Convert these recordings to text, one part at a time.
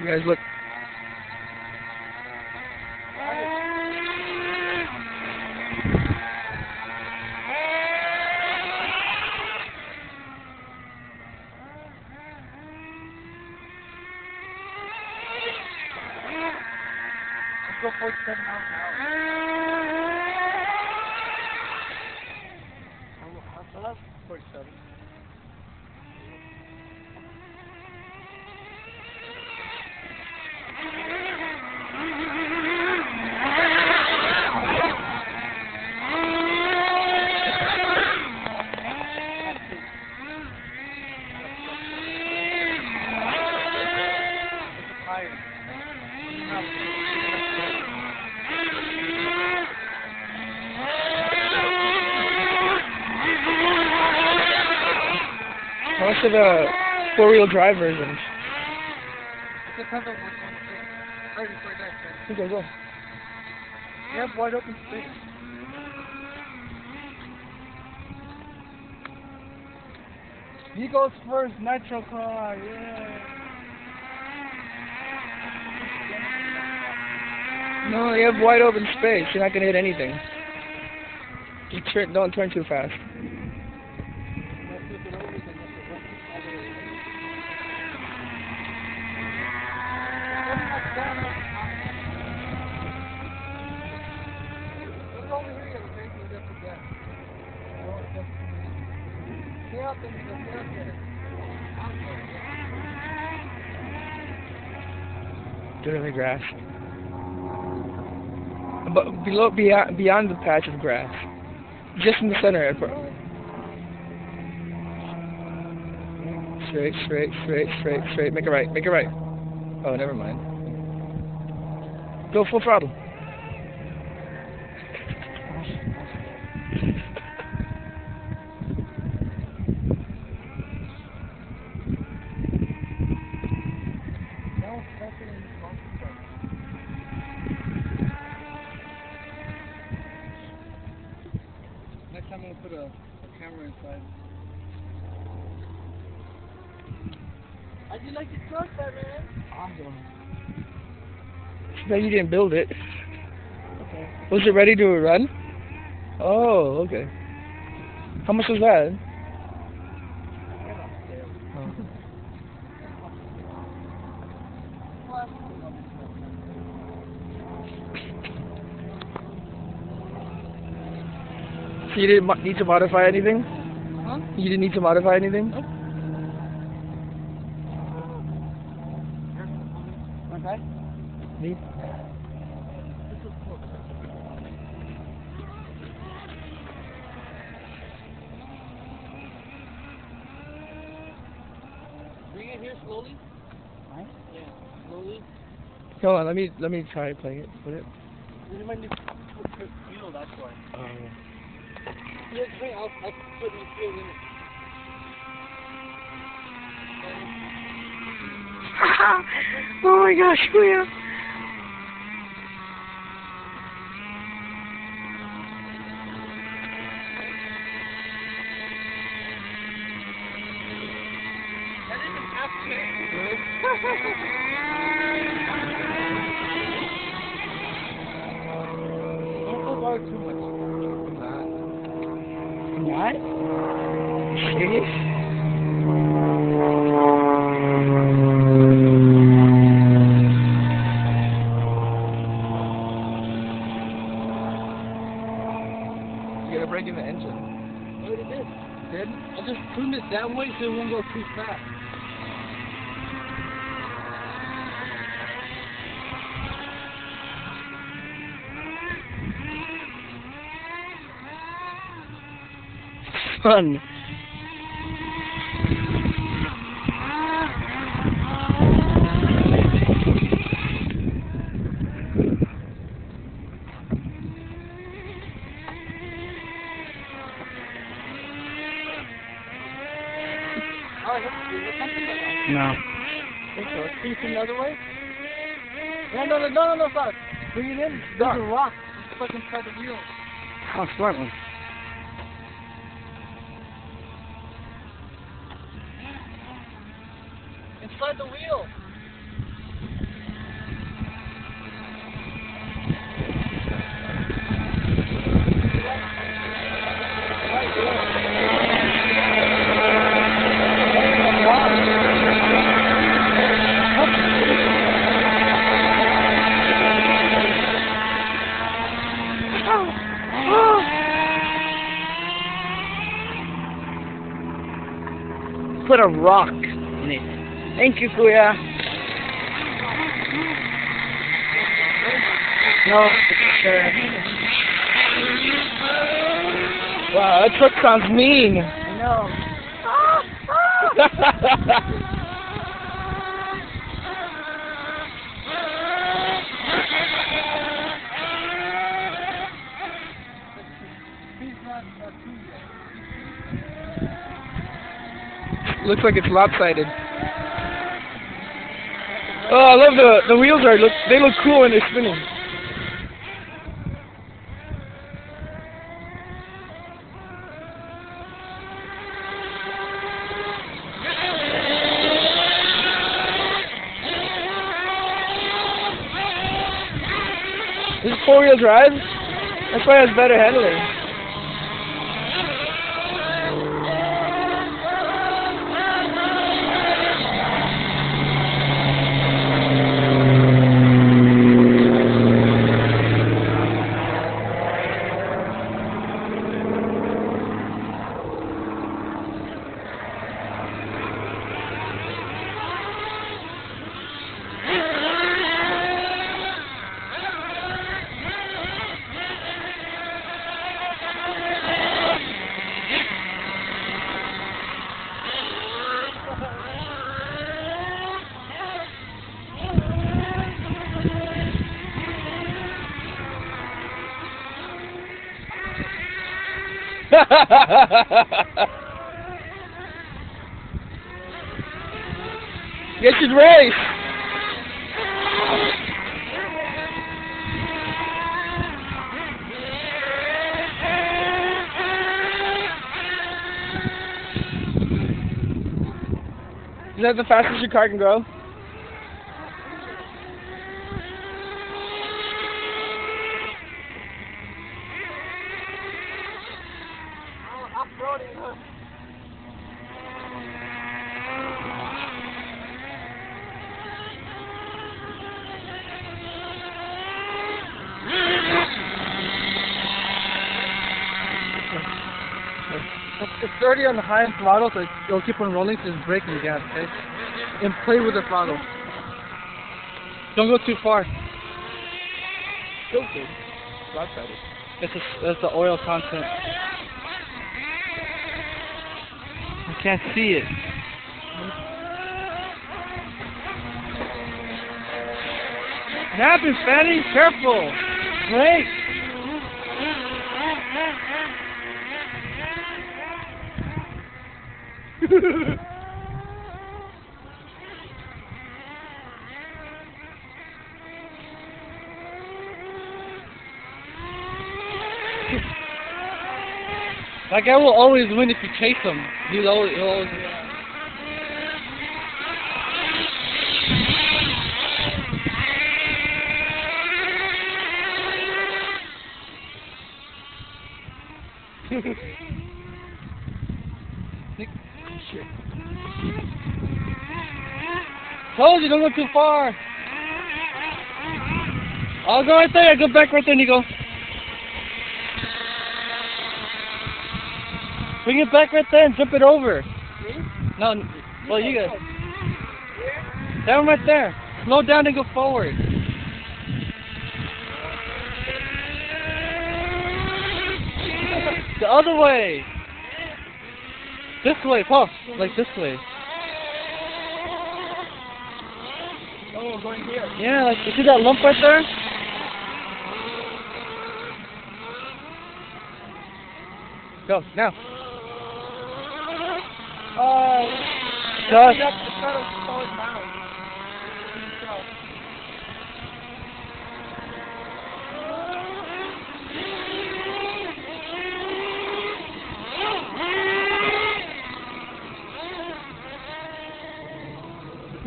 You guys look. Let's go 47 miles an hour. How fast? 47. How much are the four-wheel drive versions? It depends on which one. Right before that. Okay, go. You have wide open space. He goes first, Nitro car, yeah. No, you have wide open space. You're not gonna hit anything. Just don't turn too fast. Do it in the grass. But beyond the patch of grass. Just in the center. Straight. Make it right. Oh, never mind. Go full throttle. Next time I'm going to put a camera inside. How'd you like the truck there, man? Awesome. No, you didn't build it. Okay. Was it ready to run? Oh, okay. How much was that? So you didn't need to modify anything? Huh? You didn't need to modify anything? Nope. Okay. Neat. Bring it here slowly. Right? Yeah, slowly. Hold on, let me try playing it. Put it. You might need to put the wheel, that's why. Oh yeah. Yeah, wait, I'll put the wheel in it. Oh my gosh, Julia. That isn't half Don't go bar too much. What? Serious? You gotta break in the engine. I already did. Did? I just tuned it that way so it won't go too fast. Fun. No. Can you see the other way? No, stop. Bring it in. There's a rock. It's stuck inside the wheel. Oh, smart one. Inside the wheel. Put a rock in it. Thank you, Kuya. No, sure. Wow, that truck sounds mean. I know. Looks like it's lopsided. Oh, I love the wheels they look cool when they're spinning. This is 4-wheel drive? That's why it has better handling. You should race. Is that the fastest your car can go? It's 30 on the highest throttle, so it'll keep on rolling, so just brake and gas, okay? And play with the throttle. Don't go too far. Still good. Lopsided. That's the oil content. I can't see it. What happens, fatty? Careful! Brake! That guy will always win if you chase him. He'll always Shit. Told you, don't go too far. I'll go right there. Go back right there, Nikko. Bring it back right there and jump it over. No, well, you got that one right there. Slow down and go forward. The other way. This way, Paul. Like this way. Oh, going here. Yeah, like, you see that lump right there? Go, now. Just.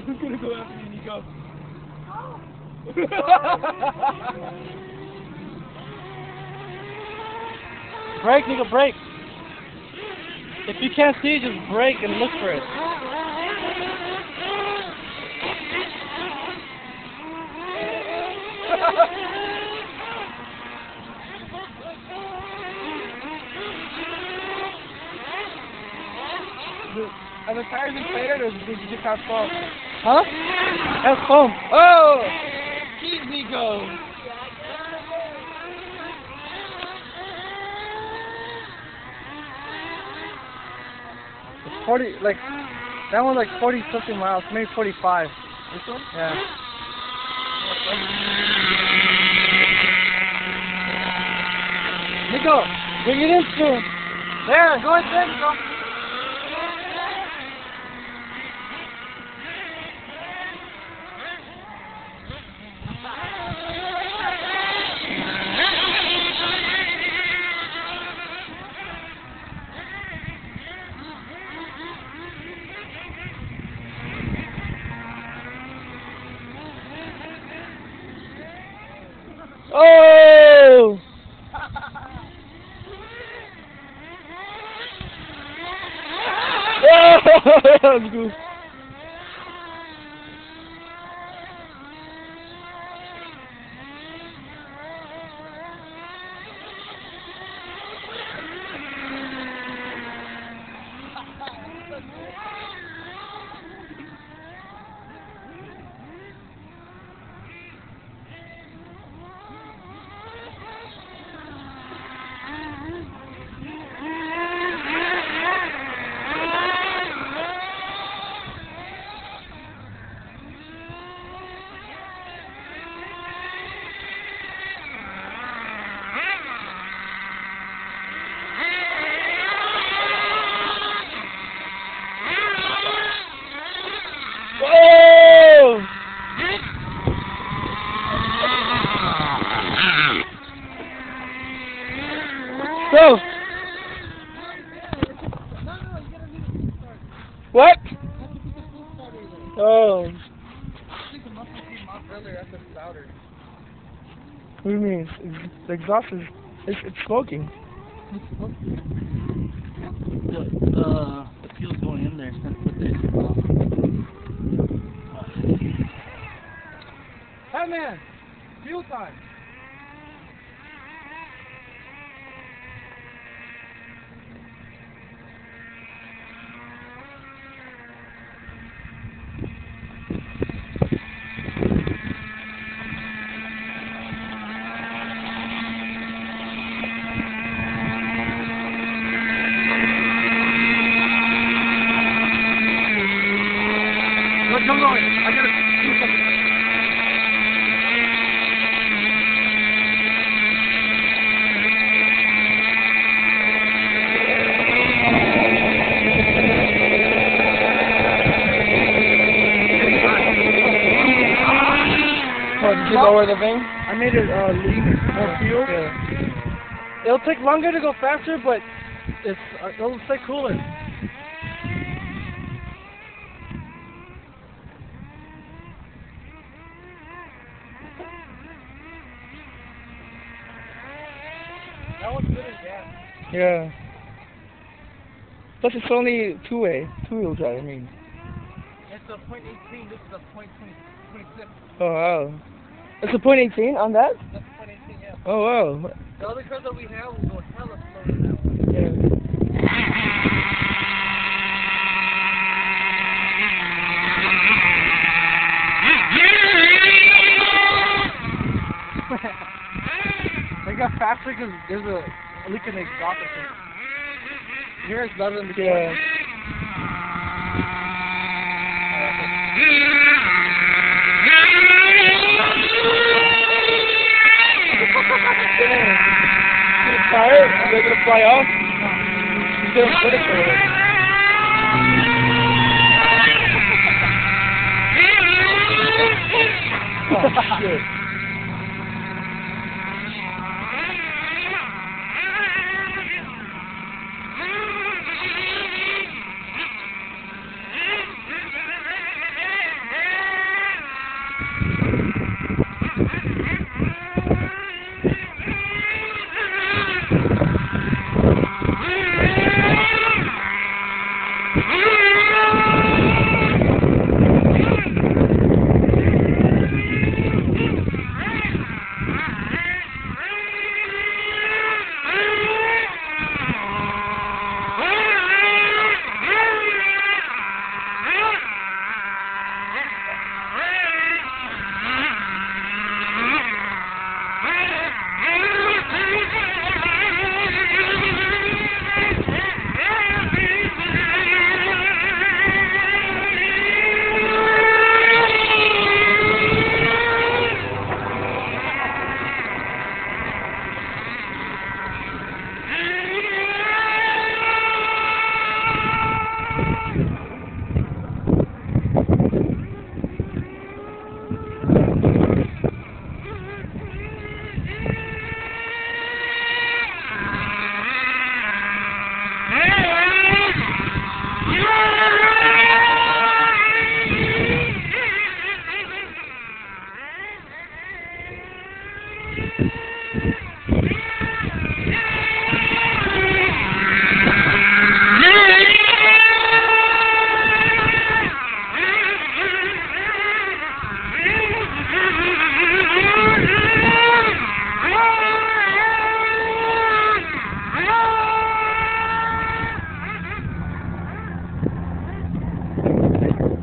Who's gonna go after you, Nikko? Brake, Nikko, brake. If you can't see, just brake and look for it. Are the tires inflated or did you just have foam? Huh? That's foam. Oh! Jeez, Nikko! It's 40, like, that one's like 40 something miles, maybe 45. This one? Yeah. Nikko, bring it in soon. There, go ahead, Nikko. Oh! That was good. Whoa! So, what? Oh. What do you mean? The exhaust is, it's smoking. The fuel's going in there. Hey man, fuel time. Come on, I gotta do something. Oh, did you lower the thing? I made it leak more fuel. Yeah. It'll take longer to go faster, but it's it'll stay cooler. That one's good as gas. Yeah. Plus it's only two-wheel drive, I mean. It's a .18, this is a .26. Oh wow. It's a .18 on that? That's .18, yeah. Oh wow. The other cars that we have will go hella slower than that one. Yeah. They got faster because there's a leak in the exhaust. Here it's better than before. Yeah. Tire? Is it gonna fly off? You didn't put it for it. Oh shit.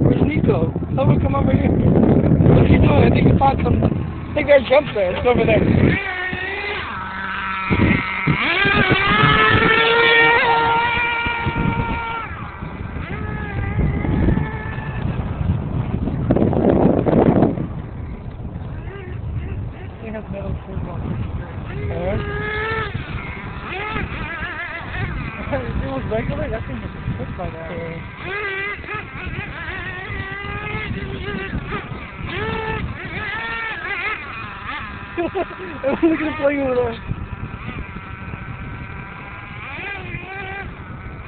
Where's Nikko? Tell him to come over here. What's he doing? I think he found something. I think there's jump there. It's over there. They have metal football. If it was regular, that thing was cooked by now. Look at it playing over there.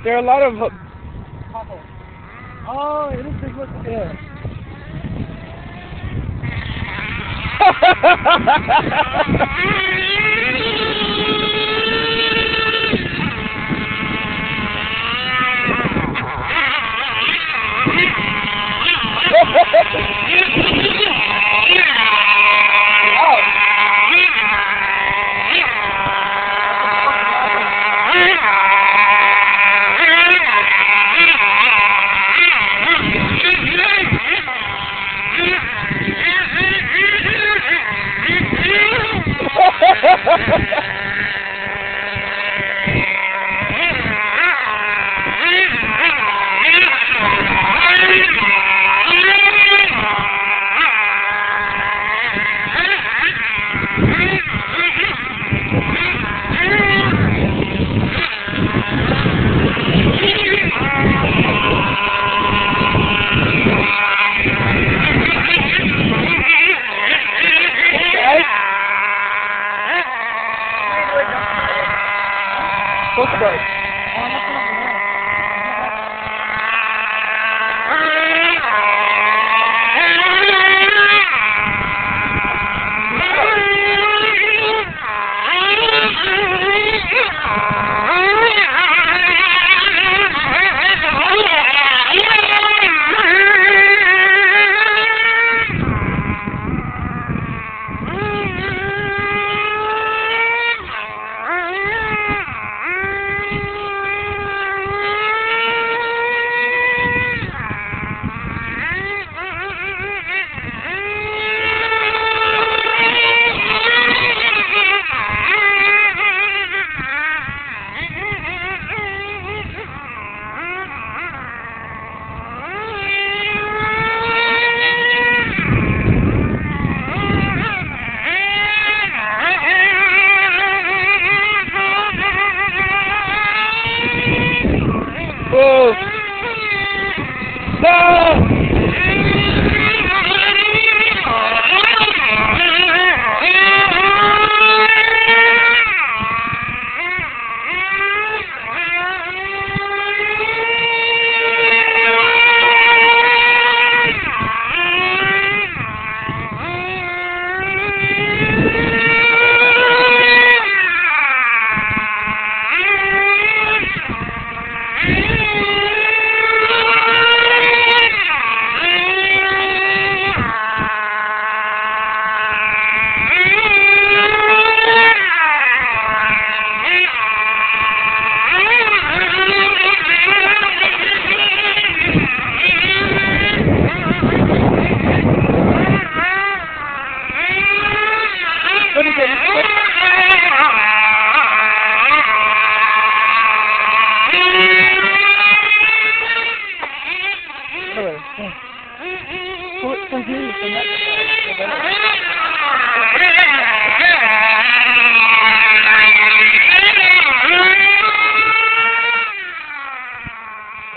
There are a lot of... Oh, it is big look. Yeah. Ha ha ha ha!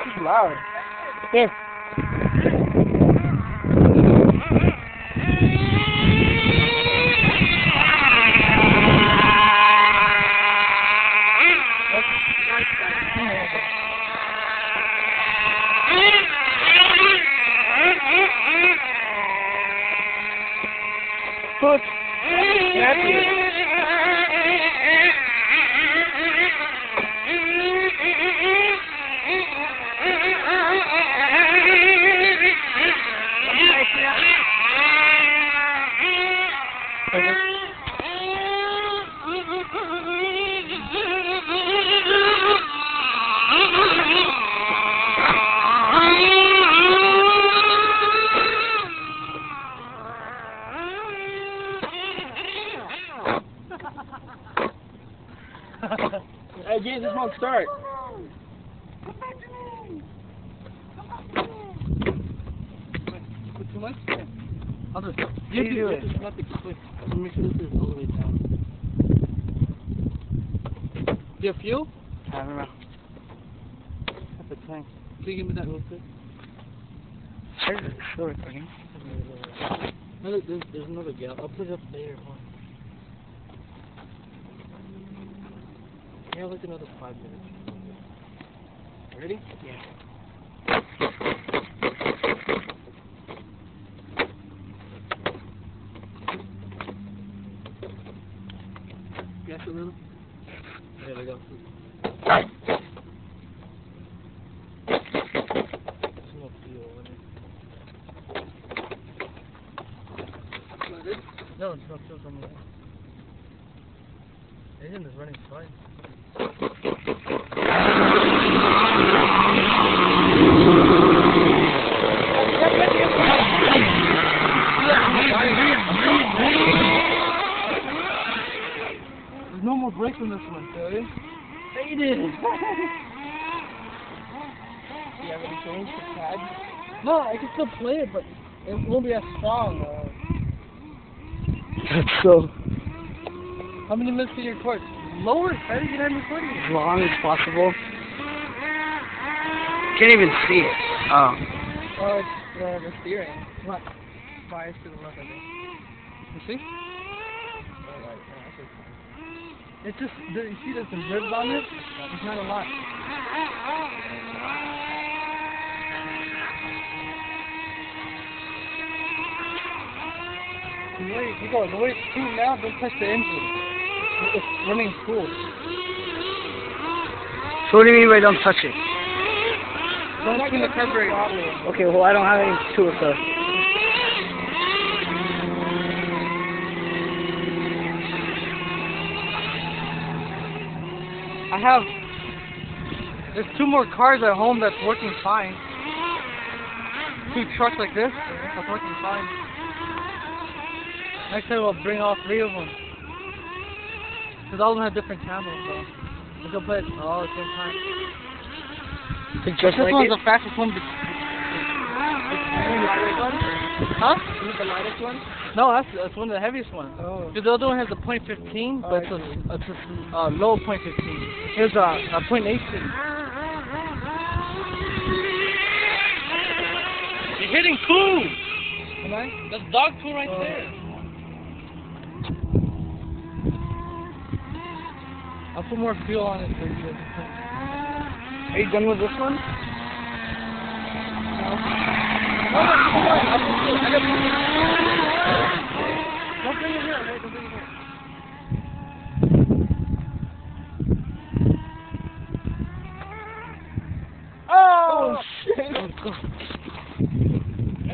It's loud. Here. Put. Hey, James, this won't start. Too much? I'll just You do it. Let me see this all the way down. Do you have fuel? I don't know. That's a tank. Can you give me that real quick? Sure, buddy. No, there's another gal. I'll put it up there. Yeah, like another 5 minutes. Ready? Yeah. Gas a little? There we go. There's no fuel in it. No, there's no fuel coming out. The engine is running fine. There's no more brakes on this one, Terry. Hey, you did. Do you have any change for pads? No, I can still play it, but it won't be as strong. That's so How many minutes can you record? Lower, Terry, you can have recording. as long as possible. Can't even see it. Oh. Oh, it's the steering. What? Bias to the left, I think. You see? It's just, you see there's some ribs on it? It's not a lot. The way it's tuned now, don't touch the engine. It's running cool. So what do you mean by don't touch it? Don't spin the carburetor. Okay, well I don't have any tools though. There's 2 more cars at home that's working fine. 2 trucks like this, that's working fine. Next time we'll bring all 3 of them. Because all of them have different channels, so we can play it all at the same time. Just This like one's it? the fastest one. Huh? Is it the lightest one? No, that's one of the heaviest ones. Oh. Because the other one has a .15, but it's a low .15. Here's a .18. You're hitting poo! Am I? That's dog poo right there. I'll put more fuel on it for you. Are you done with this one? No, come on. I got more. Don't bring it here, right? Don't bring it here. Oh, shit!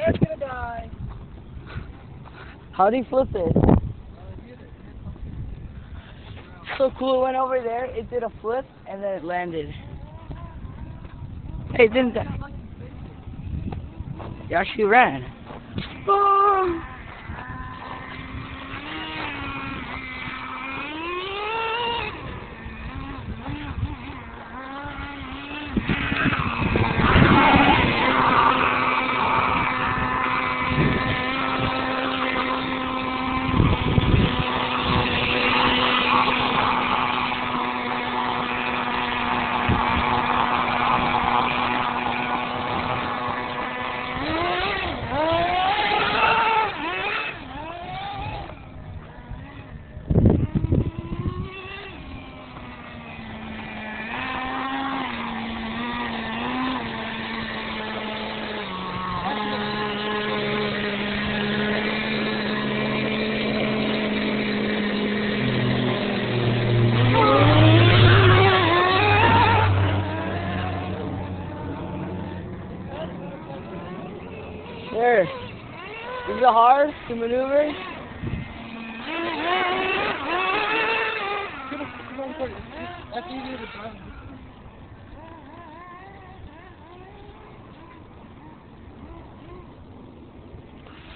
It's gonna die. How'd he flip it? So cool, it went over there, it did a flip, and then it landed. Hey, it didn't die. It actually ran. Oh. There. Is it hard to maneuver? That's easier to drive.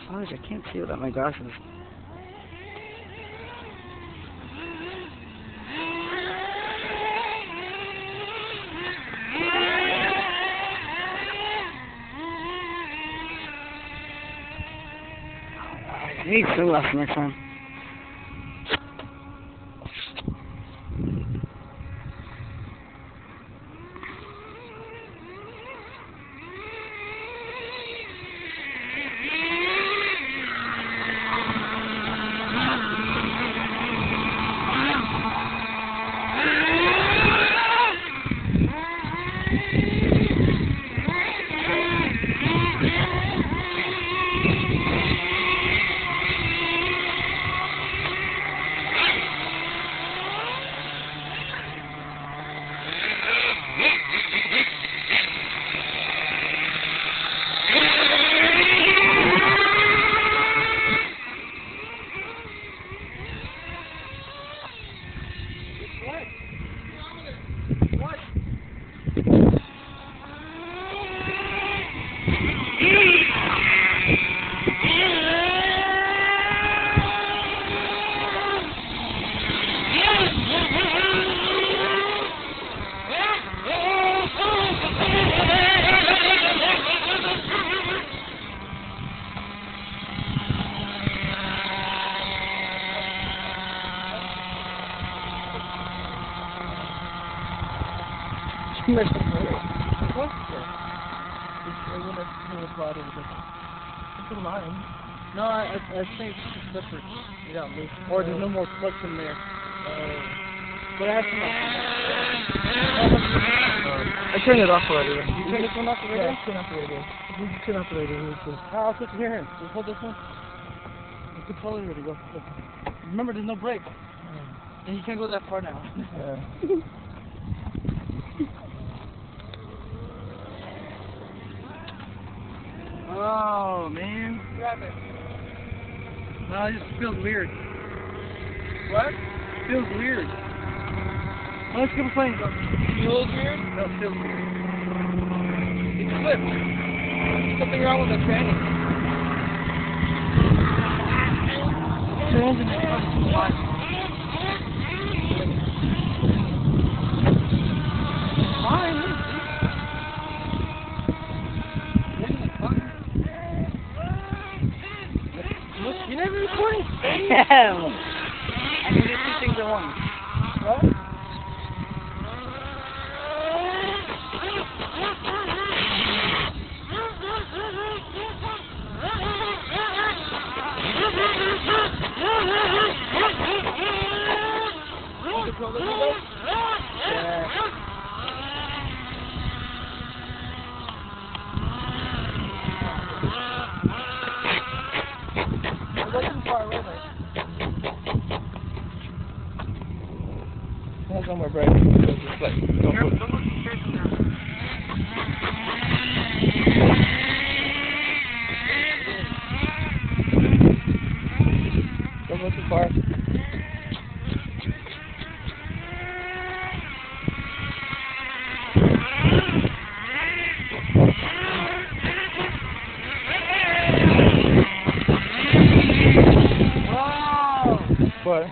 Fudge, I can't see without my glasses. I need sunglasses next time. No, I think it's just slippery. You got loose. Or there's no more clutch in there. But I have some. I turned it off already. You turn this one off already? Yeah, turn off the radio. You can turn off the radio. I'll switch it here. Just hold this one. The controller already go. Remember, there's no brakes. And you can't go that far now. Yeah. Oh, man. Grab it. No, it just feels weird. What? Feels weird. Well, let's keep it playing. Feels weird? No, it feels weird. It slipped. Something wrong with the tranny. The engine is too hot. Fine. Look, you never recording? Yeah. I can do two things at once. What? There's no more brakes. Just like, don't put. Don't go too far. Wow! What?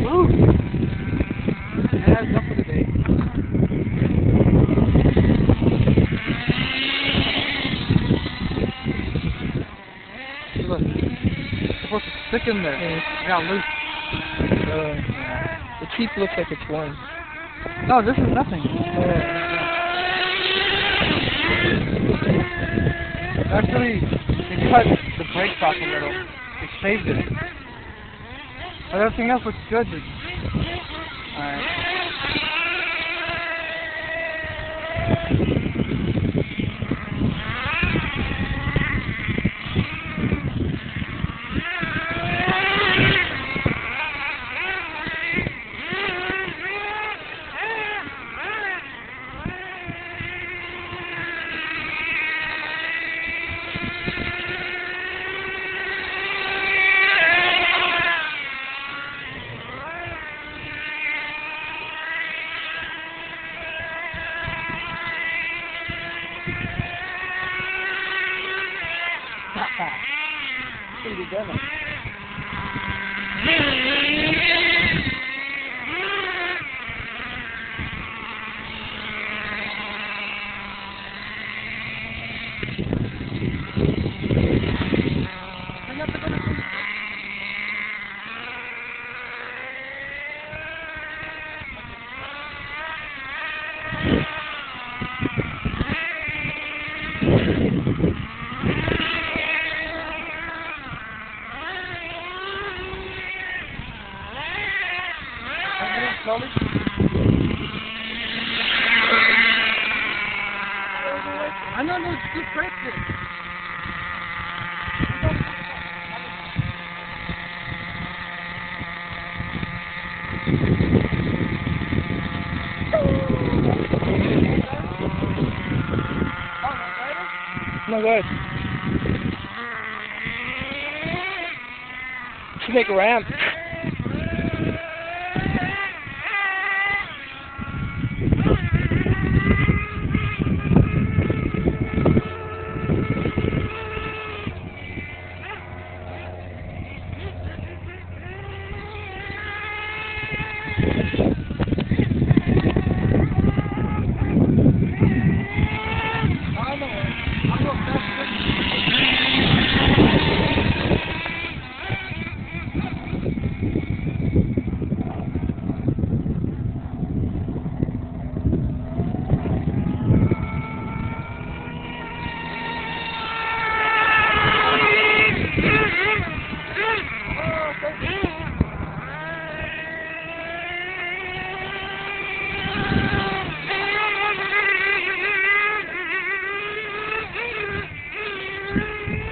Woo! That's enough for the day. Look, it's supposed to stick in there. Yeah. It got loose. The teeth looks like it's one. No, this is nothing. Actually, they cut the brakes off a little. They shaved it. But everything else looks good. Alright. already done it. Slowly. I know, no, just break it. No good. Should make a ramp.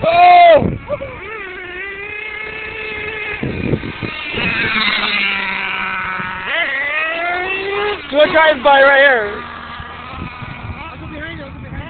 Oh! Do a drive-by right here. I'll go behind you, I'll go behind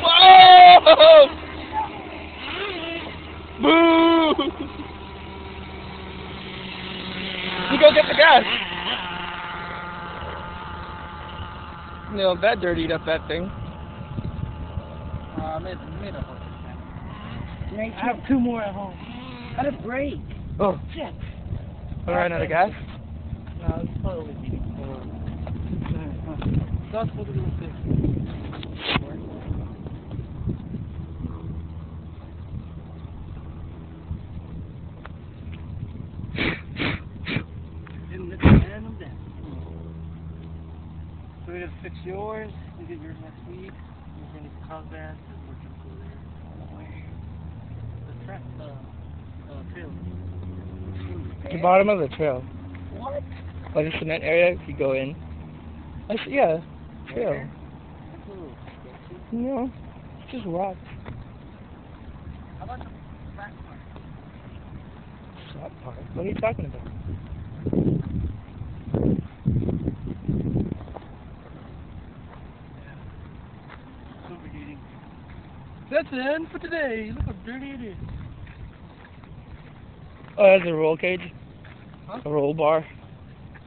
Whoa! Boo! You go get the gas. No, that dirtied up that thing. made a I have 2 more at home. How to break? Oh. Shit. All right, another gas? No, it's totally beat. That's what we're going to do. So we gotta fix yours, we get yours next week. We're gonna cause that, and we're gonna go there. The track, trail. The bottom of the trail. What? Like the cement area, if you go in. I see, yeah, trail. That's a little sketchy. No, it's just rocks. How about the flat part? Flat part? What are you talking about? Overheating. That's the end for today. Look how dirty it is. Oh, that's a roll cage. Huh? A roll bar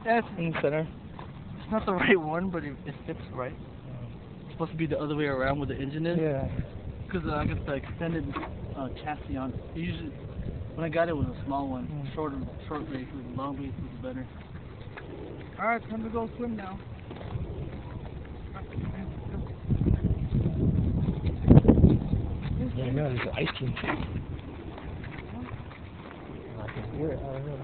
That's in the center. It's not the right one, but it fits right. It's supposed to be the other way around with the engine in. Yeah. Because I got the extended chassis on. Usually, when I got it, it was a small one. Short base. With a long base was better. Alright, time to go swim now. Yeah, I know, there's an ice cream. hear it. I don't know.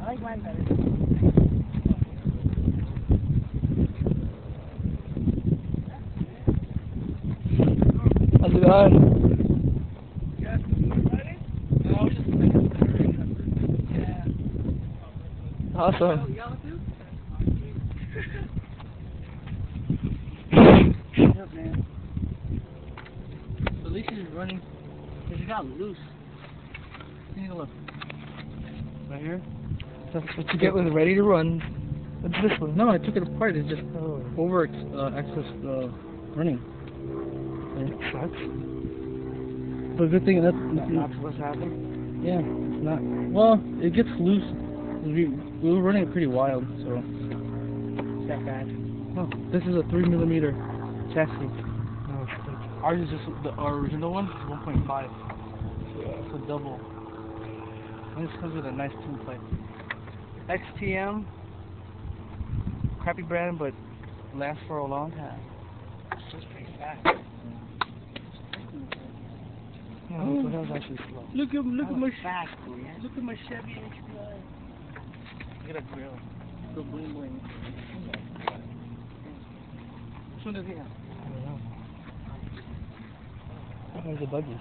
I like mine better. How's it going? Yeah, no, just yeah. Awesome. Yep, man. At least he's running. He got loose. Take a look. Right here? That's what you get with ready to run. What's this one? No, I took it apart. It's just over excess running. It sucks. But good thing that's Not supposed to happen. yeah, it's not. Well, it gets loose. We were running it pretty wild, so. It's that bad. Oh, this is a 3mm chassis. No, it's Ours is just our original one, 1.5. It's a double. And this comes with a nice tune plate. XTM, crappy brand, but lasts for a long time. It's pretty fast. No, that was actually slow. Look at my fast, man. look at my Chevy HPI. Look at a grill. The bling bling. Which one does he have? I don't know. There's a buggy.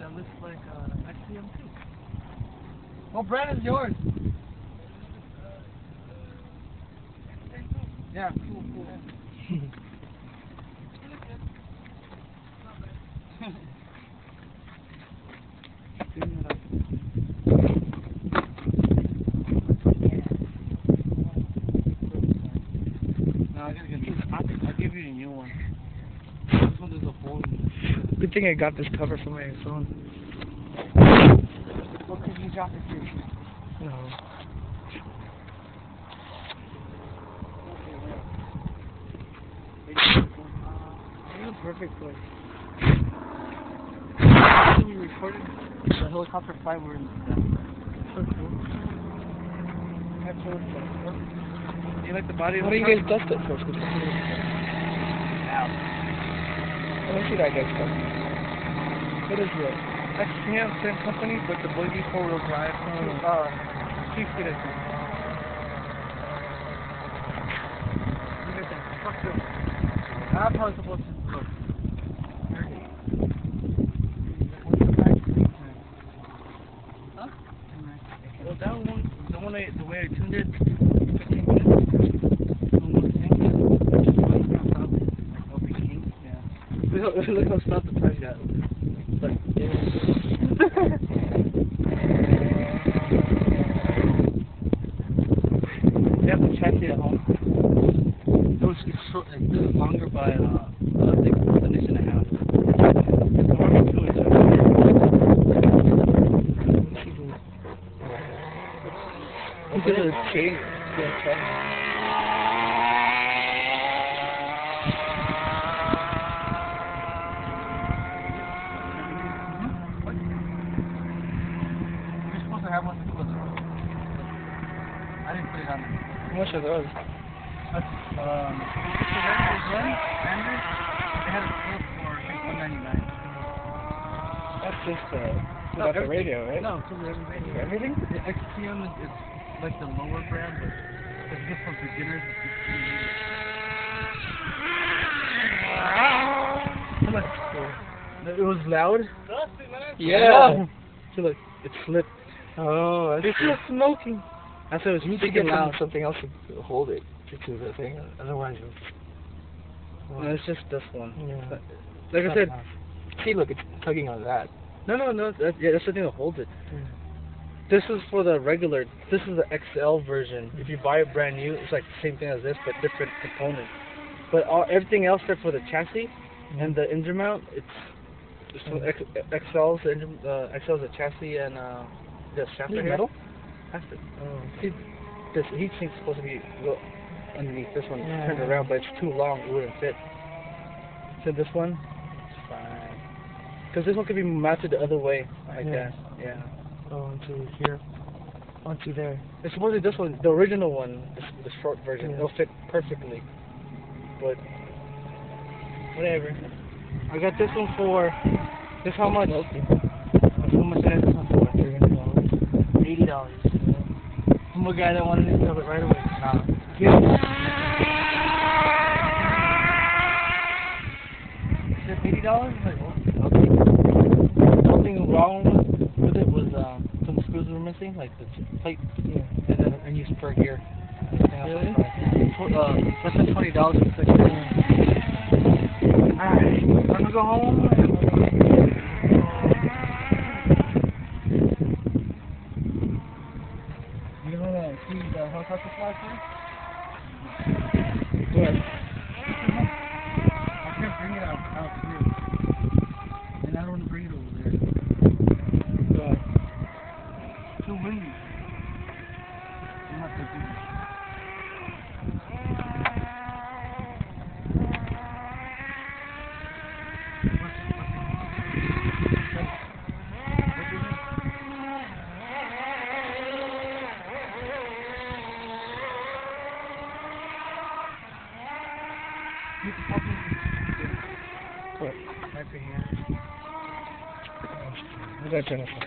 That looks like XTM too. What brand is yours? Yeah, cool. No, I gotta get this. I'll give you a new one. This one there's a hole in it. Good thing I got this cover for my phone. What could you drop it to? No. This is a perfect place. We recorded the helicopter flight. We're in so cool. That's so cool. You like the body of What the do you guys dust it for? Let me see that guy's stuff. What is it? XTM, same company, but the buggy 4-wheel drive. 2 feet, I think. Look at that. Fuck this. I'm probably supposed to look. Huh? Well, that one, the way I tuned it, 15 minutes. Look how stop the price got. But, yeah. They have the chassis at home. It's short, it's longer by, I think, an inch and a half. It's more than 2 inches. Look at the chain. You're supposed to have one to put it on. I didn't put it on there. How much are those? That's, standard, they had a clip for, I think, $199. That's just without the radio, right? No, it's over everything. Everything? The XTM is like the lower brand, but it's good for beginners. Come on. It was loud. Yeah. So look, it slipped. Oh, It's still smoking. That's why it was You need to freaking get loud. something else to hold it to the thing. Otherwise, No, it's just this one. yeah. But, like I said, See, look, it's tugging on that. no, that's the thing that holds it. Mm. This is for the regular. This is the XL version. If you buy it brand new, it's like the same thing as this, but different components. But everything else there for the chassis and the engine mount, it's for XL's the engine, XL's the chassis and the shaft Is it right here. metal? Plastic. Oh. See, this heat sink's supposed to be underneath this one, Yeah. turned around, but it's too long, it wouldn't fit. So this one, it's fine. Because this one could be mounted the other way, like that. Yeah. Oh, onto here. Onto there. It's supposed to be this one, the original one, the short version. Yeah. It'll fit perfectly. but whatever. I got this one for, this how much? How much did I get this one for? $80. I'm a guy that wanted to sell it right away. Nah. Yeah. Is it $80? I'm like, well, okay. Something wrong with it was some screws were missing, like the plate. Yeah. And then a new spur gear. Really? Less than $20 for 6 days. Alright, I'm gonna go home. You wanna see the helicopter fly through? What? I can't bring it out here. And I don't want to bring it over there. Why? It's too windy. I'm not taking it. What? Right here. I gotta turn this off.